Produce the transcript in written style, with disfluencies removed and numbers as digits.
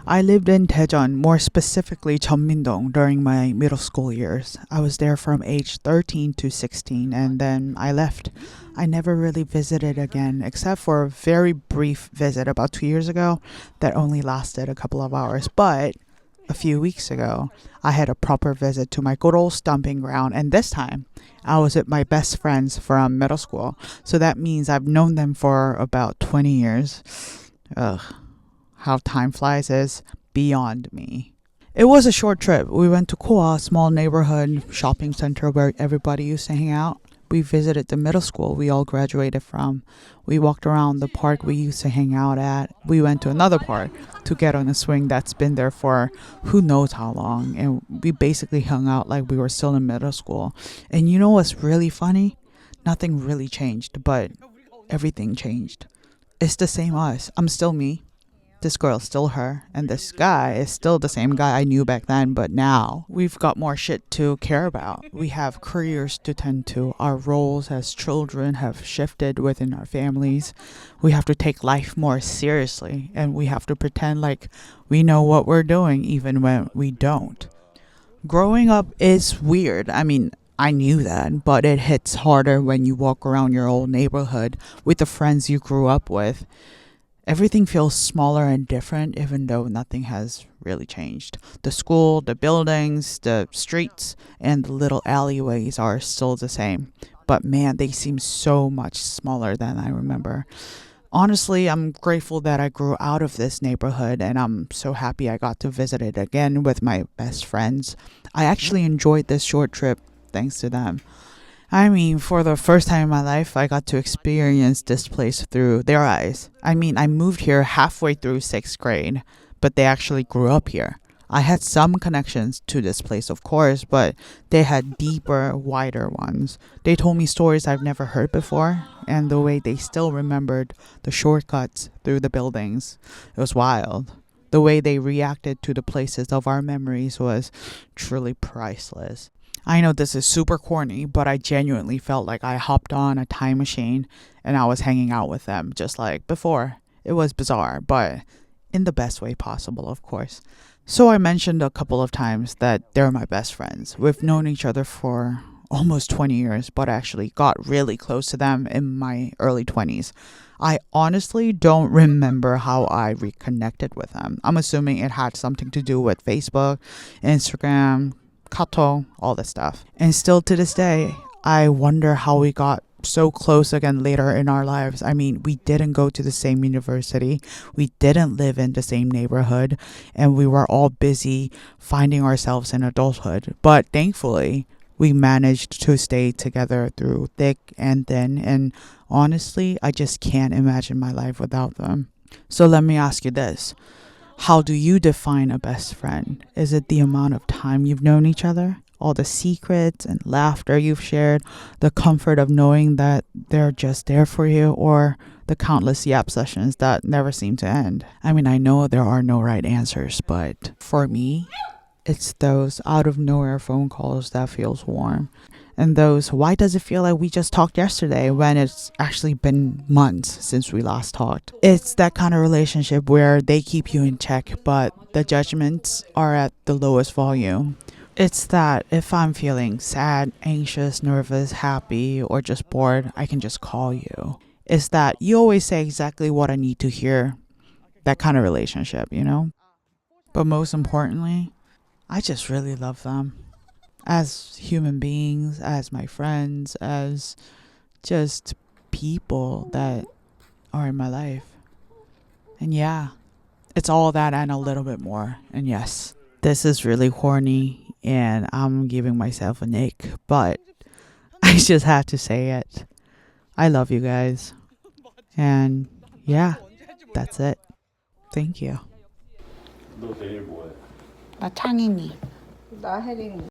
I lived in Daejeon, more specifically Jeonmin-dong, during my middle school years. I was there from age 13 to 16 and then I left. I never really visited again except for a very brief visit about 2 years ago that only lasted a couple of hours. But a few weeks ago, I had a proper visit to my good old stomping ground, and this time I was with my best friends from middle school. So that means I've known them for about 20 years. Ugh. How time flies is beyond me. It was a short trip. We went to Koa, a small neighborhood shopping center where everybody used to hang out. We visited the middle school we all graduated from. We walked around the park we used to hang out at. We went to another park to get on a swing that's been there for who knows how long. And we basically hung out like we were still in middle school. And you know what's really funny? Nothing really changed, but everything changed. It's the same us. I'm still me. This girl is still her, and this guy is still the same guy I knew back then, but now we've got more shit to care about. We have careers to tend to. Our roles as children have shifted within our families. We have to take life more seriously, and we have to pretend like we know what we're doing even when we don't. Growing up is weird. I knew that, but it hits harder when you walk around your old neighborhood with the friends you grew up with. Everything feels smaller and different, even though nothing has really changed. The school, the buildings, the streets, and the little alleyways are still the same. But man, they seem so much smaller than I remember. Honestly, I'm grateful that I grew out of this neighborhood, and I'm so happy I got to visit it again with my best friends. I actually enjoyed this short trip thanks to them. For the first time in my life, I got to experience this place through their eyes. I moved here halfway through 6th grade, but they actually grew up here. I had some connections to this place, of course, but they had deeper, wider ones. They told me stories I've never heard before, and the way they still remembered the shortcuts through the buildings, it was wild. The way they reacted to the places of our memories was truly priceless. I know this is super corny, but I genuinely felt like I hopped on a time machine and I was hanging out with them just like before. It was bizarre, but in the best way possible, of course. So I mentioned a couple of times that they're my best friends. We've known each other for almost 20 years, but I actually got really close to them in my early 20s. I honestly don't remember how I reconnected with them. I'm assuming it had something to do with Facebook, Instagram, Kato, all this stuff. And still to this day, I wonder how we got so close again later in our lives. We didn't go to the same university. We didn't live in the same neighborhood. And we were all busy finding ourselves in adulthood. But thankfully, we managed to stay together through thick and thin. And honestly, I just can't imagine my life without them. So let me ask you this. How do you define a best friend? Is it the amount of time you've known each other? All the secrets and laughter you've shared? The comfort of knowing that they're just there for you? Or the countless yap sessions that never seem to end? I know there are no right answers, but for me, it's those out of nowhere phone calls that feels warm. And those, why does it feel like we just talked yesterday when it's actually been months since we last talked? It's that kind of relationship where they keep you in check, but the judgments are at the lowest volume. It's that if I'm feeling sad, anxious, nervous, happy, or just bored, I can just call you. It's that you always say exactly what I need to hear. That kind of relationship, But most importantly, I just really love them. As human beings, as my friends, as just people that are in my life. And yeah, it's all that and a little bit more. And yes, this is really corny and I'm giving myself an ick, but I just have to say it. I love you guys. And yeah, that's it. Thank you. 너 내일 뭐해? 나 창인이. 나 혜린